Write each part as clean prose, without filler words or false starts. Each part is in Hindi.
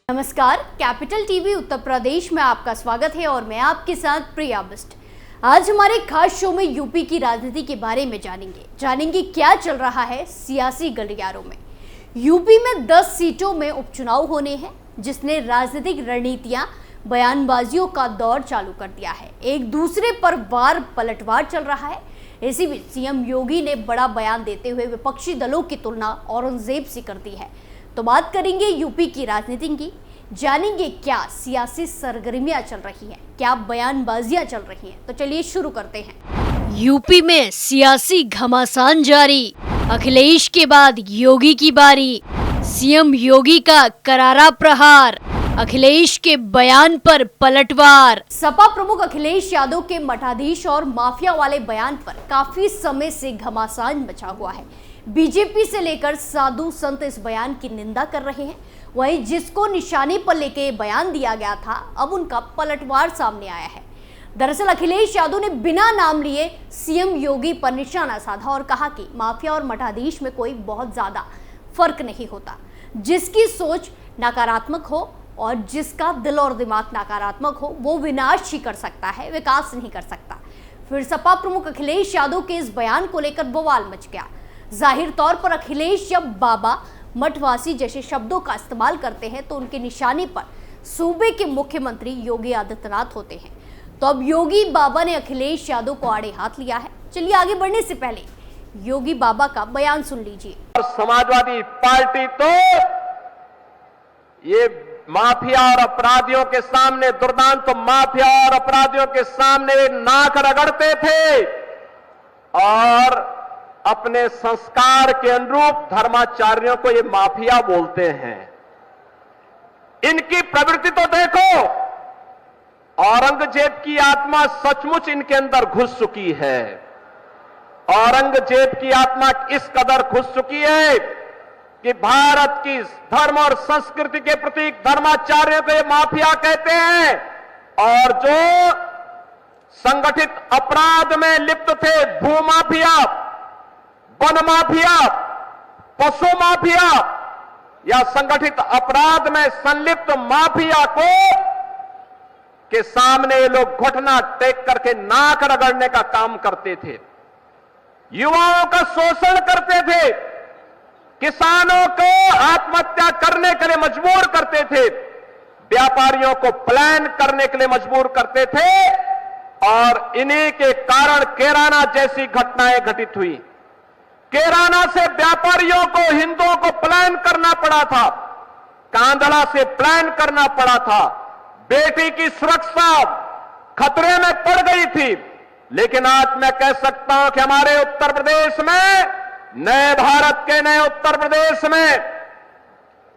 नमस्कार, कैपिटल टीवी उत्तर प्रदेश में आपका स्वागत है और मैं आपके साथ प्रिया बिस्ट। आज हमारे खास शो में यूपी की राजनीति के बारे में जानेंगे क्या चल रहा है सियासी गलियारों में। यूपी में 10 सीटों में उपचुनाव होने हैं, जिसने राजनीतिक रणनीतियां बयानबाजियों का दौर चालू कर दिया है। एक दूसरे पर वार पलटवार चल रहा है। इसी बीच सीएम योगी ने बड़ा बयान देते हुए विपक्षी दलों की तुलना औरंगजेब से कर दी है। तो बात करेंगे यूपी की राजनीति की, जानेंगे क्या सियासी सरगर्मियां चल रही हैं, क्या बयानबाजियां चल रही हैं। तो चलिए शुरू करते हैं। यूपी में सियासी घमासान जारी, अखिलेश के बाद योगी की बारी। सीएम योगी का करारा प्रहार, अखिलेश के बयान पर पलटवार। सपा प्रमुख अखिलेश यादव के मठाधीश और माफिया वाले बयान पर काफी समय से घमासान मचा हुआ है। बीजेपी से लेकर साधु संत इस बयान की निंदा कर रहे हैं। वहीं जिसको निशाने पर लेके बयान दिया गया था, अब उनका पलटवार सामने आया है। दरअसल अखिलेश यादव ने बिना नाम लिए सीएम योगी पर निशाना साधा और कहा कि माफिया और मठाधीश में कोई बहुत ज्यादा फर्क नहीं होता। जिसकी सोच नकारात्मक हो और जिसका दिल और दिमाग नकारात्मक हो, वो विनाश ही कर सकता है, विकास नहीं कर सकता। फिर सपा प्रमुख अखिलेश यादव के इस बयान को लेकर बवाल मच गया। जाहिर तौर पर अखिलेश जब बाबा, मठवासी जैसे शब्दों का इस्तेमाल करते हैं तो उनके निशाने पर सूबे के मुख्यमंत्री योगी आदित्यनाथ होते हैं। तो अब योगी बाबा ने अखिलेश यादव को आड़े हाथ लिया है। चलिए आगे बढ़ने से पहले योगी बाबा का बयान सुन लीजिए। समाजवादी पार्टी तो ये माफिया और अपराधियों के सामने, दुर्दांत माफिया और अपराधियों के सामने नाक रगड़ते थे और अपने संस्कार के अनुरूप धर्माचार्यों को ये माफिया बोलते हैं। इनकी प्रवृत्ति तो देखो, औरंगजेब की आत्मा सचमुच इनके अंदर घुस चुकी है। औरंगजेब की आत्मा इस कदर घुस चुकी है कि भारत की धर्म और संस्कृति के प्रतीक धर्माचार्यों को ये माफिया कहते हैं। और जो संगठित अपराध में लिप्त थे, भूमाफिया, वन माफिया, पशु माफिया या संगठित अपराध में संलिप्त माफिया को के सामने ये लोग घुटना टेक करके नाक रगड़ने का काम करते थे, युवाओं का शोषण करते थे, किसानों को आत्महत्या करने के लिए मजबूर करते थे, व्यापारियों को प्लान करने के लिए मजबूर करते थे। और इन्हीं के कारण कैराना जैसी घटनाएं घटित हुई। कैराना से व्यापारियों को, हिंदुओं को प्लान करना पड़ा था, कांधला से प्लान करना पड़ा था। बेटी की सुरक्षा खतरे में पड़ गई थी। लेकिन आज मैं कह सकता हूं कि हमारे उत्तर प्रदेश में, नए भारत के नए उत्तर प्रदेश में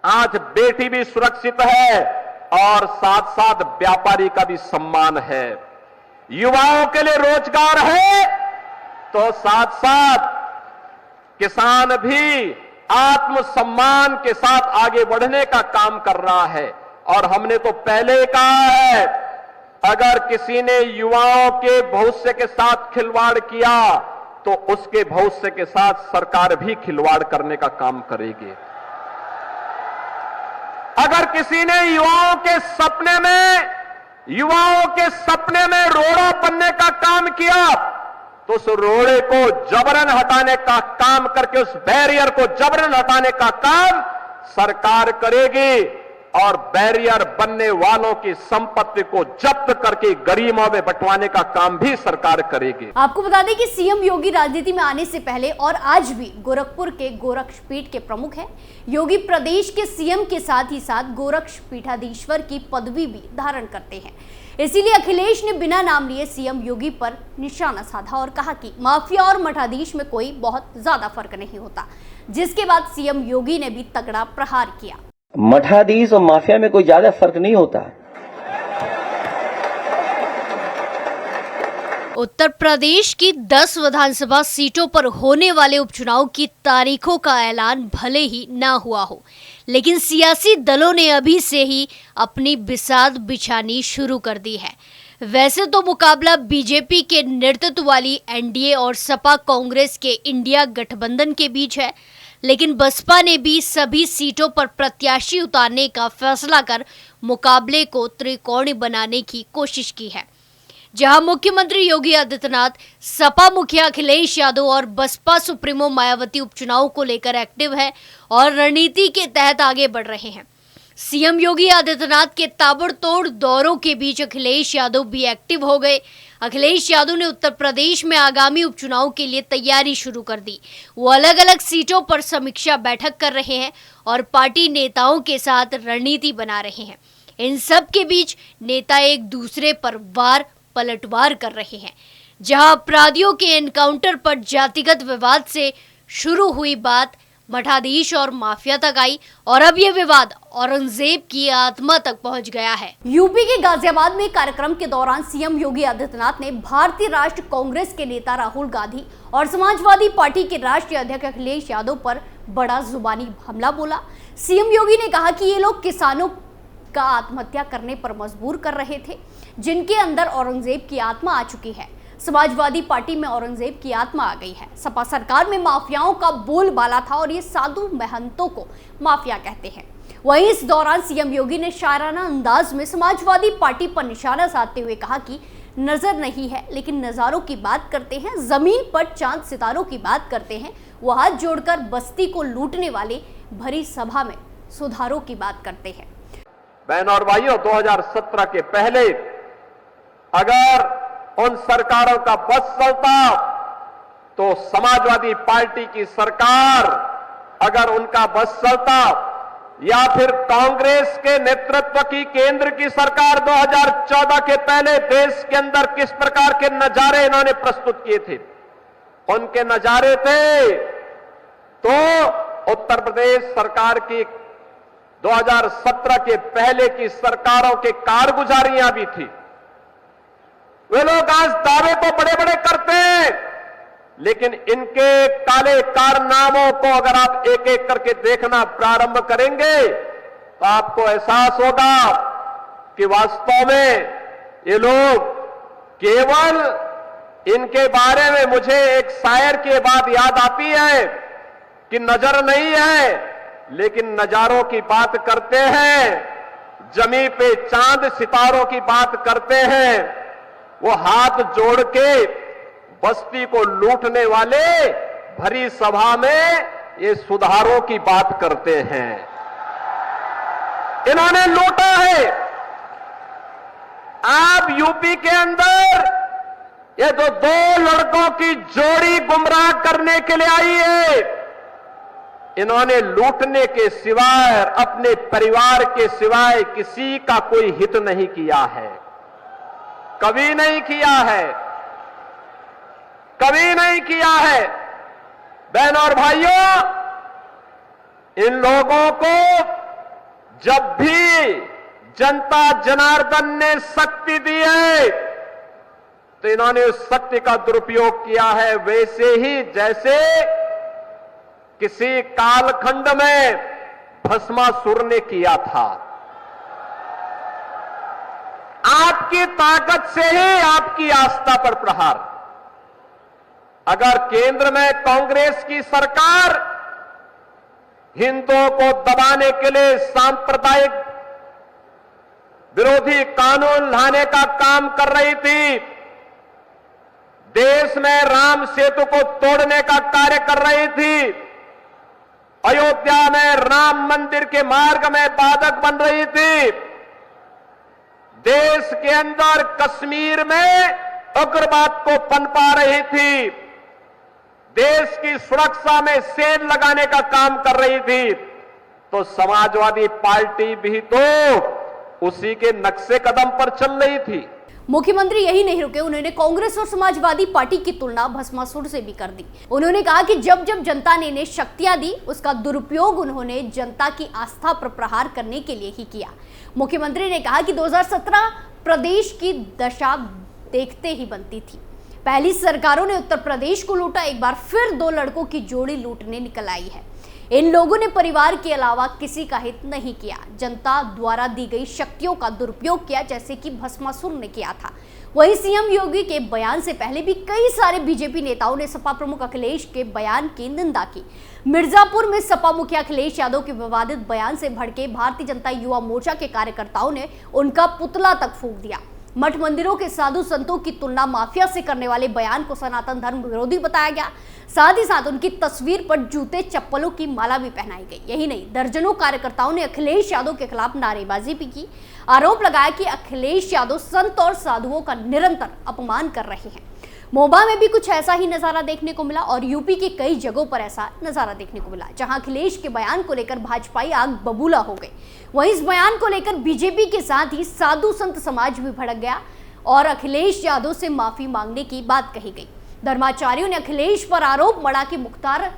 आज बेटी भी सुरक्षित है और साथ साथ व्यापारी का भी सम्मान है। युवाओं के लिए रोजगार है तो साथ साथ किसान भी आत्मसम्मान के साथ आगे बढ़ने का काम कर रहा है। और हमने तो पहले कहा है, अगर किसी ने युवाओं के भविष्य के साथ खिलवाड़ किया तो उसके भविष्य के साथ सरकार भी खिलवाड़ करने का काम करेगी। अगर किसी ने युवाओं के सपने में रोड़ा बनने का काम किया तो उस रोड़े को जबरन हटाने का काम करके, उस बैरियर को जबरन हटाने का काम सरकार करेगी और बैरियर बनने वालों की संपत्ति को जब्त करके गरीबों में बंटवाने का काम भी सरकार करेगी। आपको बता दें कि सीएम योगी राजनीति में आने से पहले और आज भी गोरखपुर के गोरक्षपीठ के प्रमुख हैं। योगी प्रदेश के सीएम के साथ ही साथ गोरक्षपीठाधीश्वर की पदवी भी धारण करते हैं। इसीलिए अखिलेश ने बिना नाम लिए सीएम योगी पर निशाना साधा और कहा कि माफिया और मठाधीश में कोई बहुत ज्यादा फर्क नहीं होता। जिसके बाद सीएम योगी ने भी तगड़ा प्रहार किया। मठाधीश और माफिया में कोई ज्यादा फर्क नहीं होता। उत्तर प्रदेश की 10 विधानसभा सीटों पर होने वाले उपचुनाव की तारीखों का ऐलान भले ही ना हुआ हो, लेकिन सियासी दलों ने अभी से ही अपनी बिसात बिछानी शुरू कर दी है। वैसे तो मुकाबला बीजेपी के नेतृत्व वाली एनडीए और सपा कांग्रेस के इंडिया गठबंधन के बीच है, लेकिन बसपा ने भी सभी सीटों पर प्रत्याशी उतारने का फैसला कर मुकाबले को त्रिकोणीय बनाने की कोशिश की है। जहां मुख्यमंत्री योगी आदित्यनाथ, सपा मुखिया अखिलेश यादव और बसपा सुप्रीमो मायावती उपचुनाव को लेकर एक्टिव है और रणनीति के तहत आगे बढ़ रहे हैं। सीएम योगी आदित्यनाथ के ताबड़तोड़ दौरों के बीच अखिलेश यादव भी एक्टिव हो गए। अखिलेश यादव ने उत्तर प्रदेश में आगामी उपचुनाव के लिए तैयारी शुरू कर दी। वो अलग अलग सीटों पर समीक्षा बैठक कर रहे हैं और पार्टी नेताओं के साथ रणनीति बना रहे हैं। इन सब के बीच नेता एक दूसरे पर पलटवार कर रहे हैं। जहां अपराधियों के एनकाउंटर पर जातिगत विवाद से शुरू हुई बात मठाधीश और माफिया तक आई और अब यह विवाद औरंगजेब की आत्मा तक पहुंच गया है। यूपी के गाजियाबाद में कार्यक्रम के दौरान सीएम योगी आदित्यनाथ ने भारतीय राष्ट्रीय कांग्रेस के नेता राहुल गांधी और समाजवादी पार्टी के राष्ट्रीय अध्यक्ष अखिलेश यादव पर बड़ा जुबानी हमला बोला। सीएम योगी ने कहा कि ये लोग किसानों का आत्महत्या करने पर मजबूर कर रहे थे, जिनके अंदर औरंगजेब की आत्मा आ चुकी है। समाजवादी पार्टी में औरंगजेब की आत्मा आ गई है। सपा सरकार में माफियाओं का बोलबाला था और ये साधु महंतों को माफिया कहते हैं। वहीं इस दौरान सीएम योगी ने शायराना अंदाज में समाजवादी पार्टी पर निशाना साधते हुए कहा कि नजर नहीं है लेकिन नजारों की बात करते हैं, जमीन पर चांद सितारों की बात करते हैं। वो हाथ जोड़कर बस्ती को लूटने वाले भरी सभा में सुधारों की बात करते हैं। बहनों और भाइयों, 2017 के पहले अगर उन सरकारों का बस चलता तो समाजवादी पार्टी की सरकार, अगर उनका बस चलता, या फिर कांग्रेस के नेतृत्व की केंद्र की सरकार 2014 के पहले देश के अंदर किस प्रकार के नजारे इन्होंने प्रस्तुत किए थे, उनके नजारे थे तो उत्तर प्रदेश सरकार की 2017 के पहले की सरकारों के कारगुजारियां भी थी। वे लोग आज दावे तो बड़े बड़े करते हैं, लेकिन इनके काले कारनामों को अगर आप एक एक करके देखना प्रारंभ करेंगे तो आपको एहसास होगा कि वास्तव में ये लोग केवल, इनके बारे में मुझे एक शायर की बात याद आती है कि नजर नहीं है लेकिन नजारों की बात करते हैं, जमी पे चांद सितारों की बात करते हैं। वो हाथ जोड़ के बस्ती को लूटने वाले भरी सभा में ये सुधारों की बात करते हैं। इन्होंने लूटा है। आप यूपी के अंदर ये जो दो लड़कों की जोड़ी गुमराह करने के लिए आई है, इन्होंने लूटने के सिवाय, अपने परिवार के सिवाय किसी का कोई हित नहीं किया है, कभी नहीं किया है, कभी नहीं किया है। बहनों और भाइयों, इन लोगों को जब भी जनता जनार्दन ने शक्ति दी है तो इन्होंने उस शक्ति का दुरुपयोग किया है, वैसे ही जैसे किसी कालखंड में भस्मासुर ने किया था। आपकी ताकत से ही आपकी आस्था पर प्रहार। अगर केंद्र में कांग्रेस की सरकार हिंदुओं को दबाने के लिए सांप्रदायिक विरोधी कानून लाने का काम कर रही थी, देश में राम सेतु को तोड़ने का कार्य कर रही थी, अयोध्या में राम मंदिर के मार्ग में बाधक बन रही थी, देश के अंदर कश्मीर में उग्रवाद को पनपा रही थी, देश की सुरक्षा में सेल लगाने का काम कर रही थी, तो समाजवादी पार्टी भी तो उसी के नक्शे कदम पर चल रही थी। मुख्यमंत्री यही नहीं रुके, उन्होंने कांग्रेस और समाजवादी पार्टी की तुलना भस्मासुर से भी कर दी। उन्होंने कहा कि जब जब जनता ने इन्हें शक्तियां दी, उसका दुरुपयोग उन्होंने जनता की आस्था पर प्रहार करने के लिए ही किया। मुख्यमंत्री ने कहा कि 2017 प्रदेश की दशा देखते ही बनती थी। पहली सरकारों ने उत्तर प्रदेश को लूटा, एक बार फिर दो लड़कों की जोड़ी लूटने निकल आई है। इन लोगों ने परिवार के अलावा किसी का हित नहीं किया, जनता द्वारा दी गई शक्तियों का दुरुपयोग किया, जैसे कि भस्मासुर ने किया था। वहीं सीएम योगी के बयान से पहले भी कई सारे बीजेपी नेताओं ने सपा प्रमुख अखिलेश के बयान की निंदा की। मिर्जापुर में सपा मुखिया अखिलेश यादव के विवादित बयान से भड़के भारतीय जनता युवा मोर्चा के कार्यकर्ताओं ने उनका पुतला तक फूंक दिया। मठ मंदिरों के साधु संतों की तुलना माफिया से करने वाले बयान को सनातन धर्म विरोधी बताया गया। साथ ही साथ उनकी तस्वीर पर जूते चप्पलों की माला भी पहनाई गई। यही नहीं, दर्जनों कार्यकर्ताओं ने अखिलेश यादव के खिलाफ नारेबाजी भी की। आरोप लगाया कि अखिलेश यादव संत और साधुओं का निरंतर अपमान कर रहे हैं। मोबा में भी कुछ ऐसा ही नजारा देखने को मिला और यूपी के कई जगहों पर ऐसा नजारा देखने को मिला, जहां अखिलेश के बयान को लेकर भाजपाई आग बबूला हो गई। वहीं इस बयान को लेकर बीजेपी के साथ ही साधु संत समाज भी भड़क गया और अखिलेश यादव से माफी मांगने की बात कही गई। धर्माचार्यों ने अखिलेश पर आरोप मढ़ा कि मुख्तार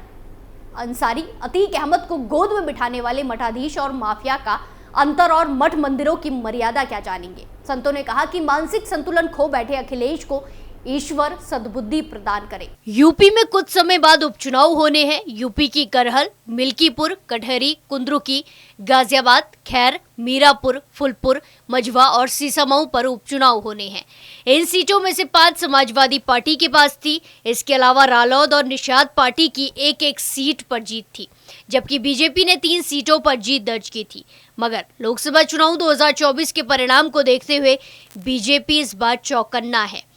अंसारी, अतीक अहमद को गोद में बिठाने वाले मठाधीश और माफिया का अंतर और मठ मंदिरों की मर्यादा क्या जानेंगे। संतों ने कहा कि मानसिक संतुलन खो बैठे अखिलेश को ईश्वर सद्बुद्धि प्रदान करे। यूपी में कुछ समय बाद उपचुनाव होने हैं। यूपी की करहल, मिल्कीपुर, कटहरी, कुंद्रुकी, गाजियाबाद, खैर, मीरापुर, फुलपुर, मझवा और सीसामऊ पर उपचुनाव होने हैं। इन सीटों में से 5 समाजवादी पार्टी के पास थी। इसके अलावा रालोद और निषाद पार्टी की एक सीट पर जीत थी, जबकि बीजेपी ने 3 सीटों पर जीत दर्ज की थी। मगर लोकसभा चुनाव 2024 के परिणाम को देखते हुए बीजेपी इस बार चौकन्ना है।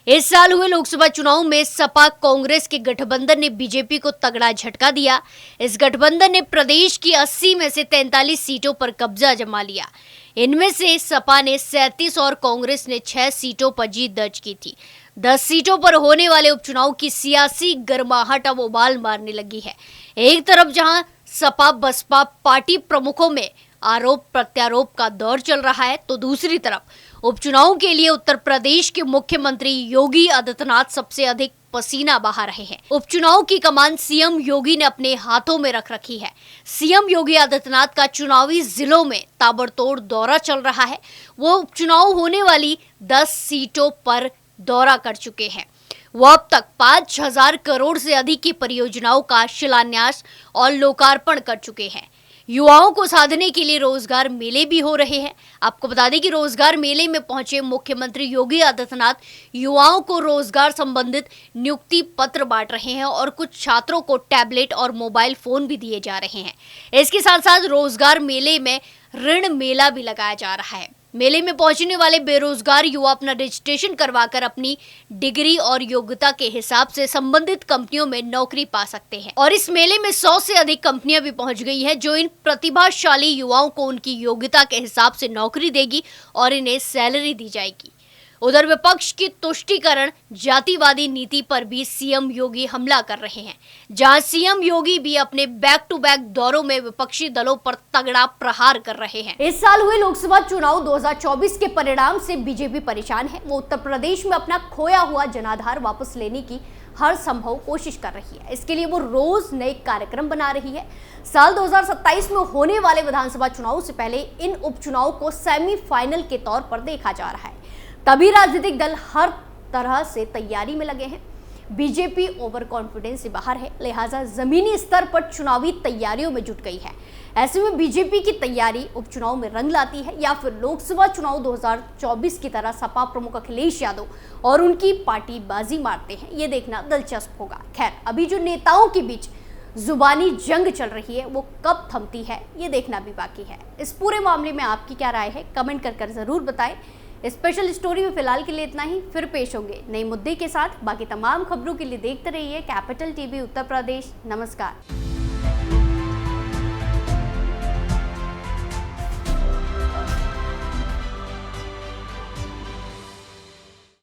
इस साल हुए लोकसभा चुनाव में सपा कांग्रेस के गठबंधन ने बीजेपी को तगड़ा झटका दिया। इस गठबंधन ने प्रदेश की 80 में से 43 सीटों पर कब्जा जमा लिया। इनमें से सपा ने 37 और कांग्रेस ने 6 सीटों पर जीत दर्ज की थी। 10 सीटों पर होने वाले उपचुनाव की सियासी गर्माहट अब उबाल मारने लगी है। एक तरफ जहां सपा बसपा पार्टी प्रमुखों में आरोप प्रत्यारोप का दौर चल रहा है, तो दूसरी तरफ उपचुनाव के लिए उत्तर प्रदेश के मुख्यमंत्री योगी आदित्यनाथ सबसे अधिक पसीना बहा रहे हैं। उपचुनाव की कमान सीएम योगी ने अपने हाथों में रख रखी है। सीएम योगी आदित्यनाथ का चुनावी जिलों में ताबड़तोड़ दौरा चल रहा है। वो उपचुनाव होने वाली 10 सीटों पर दौरा कर चुके हैं। वो अब तक 5000 करोड़ से अधिक की परियोजनाओं का शिलान्यास और लोकार्पण कर चुके हैं। युवाओं को साधने के लिए रोजगार मेले भी हो रहे हैं। आपको बता दें कि रोजगार मेले में पहुंचे मुख्यमंत्री योगी आदित्यनाथ युवाओं को रोजगार संबंधित नियुक्ति पत्र बांट रहे हैं और कुछ छात्रों को टैबलेट और मोबाइल फोन भी दिए जा रहे हैं। इसके साथ साथ रोजगार मेले में ऋण मेला भी लगाया जा रहा है। मेले में पहुंचने वाले बेरोजगार युवा अपना रजिस्ट्रेशन करवाकर अपनी डिग्री और योग्यता के हिसाब से संबंधित कंपनियों में नौकरी पा सकते हैं। और इस मेले में 100 से अधिक कंपनियां भी पहुंच गई हैं, जो इन प्रतिभाशाली युवाओं को उनकी योग्यता के हिसाब से नौकरी देगी और इन्हें सैलरी दी जाएगी। उधर विपक्ष की तुष्टीकरण जातिवादी नीति पर भी सीएम योगी हमला कर रहे हैं, जहां सीएम योगी भी अपने बैक टू बैक दौरों में विपक्षी दलों पर तगड़ा प्रहार कर रहे हैं। इस साल हुए लोकसभा चुनाव 2024 के परिणाम से बीजेपी परेशान है। वो उत्तर प्रदेश में अपना खोया हुआ जनाधार वापस लेने की हर संभव कोशिश कर रही है। इसके लिए वो रोज नए कार्यक्रम बना रही है। साल 2027 में होने वाले विधानसभा चुनाव से पहले इन उपचुनाव को सेमीफाइनल के तौर पर देखा जा रहा है। तभी राजनीतिक दल हर तरह से तैयारी में लगे हैं। बीजेपी ओवर कॉन्फिडेंस से बाहर है, लिहाजा जमीनी स्तर पर चुनावी तैयारियों में जुट गई है। ऐसे में बीजेपी की तैयारी उपचुनाव में रंग लाती है या फिर लोकसभा चुनाव 2024 की तरह सपा प्रमुख अखिलेश यादव और उनकी पार्टी बाजी मारते हैं, ये देखना दिलचस्प होगा। खैर, अभी जो नेताओं के बीच जुबानी जंग चल रही है वो कब थमती है, ये देखना भी बाकी है। इस पूरे मामले में आपकी क्या राय है, कमेंट कर जरूर बताएं। स्पेशल स्टोरी में फिलहाल के लिए इतना ही, फिर पेश होंगे नए मुद्दे के साथ। बाकी तमाम खबरों के लिए देखते रहिए कैपिटल टीवी उत्तर प्रदेश। नमस्कार।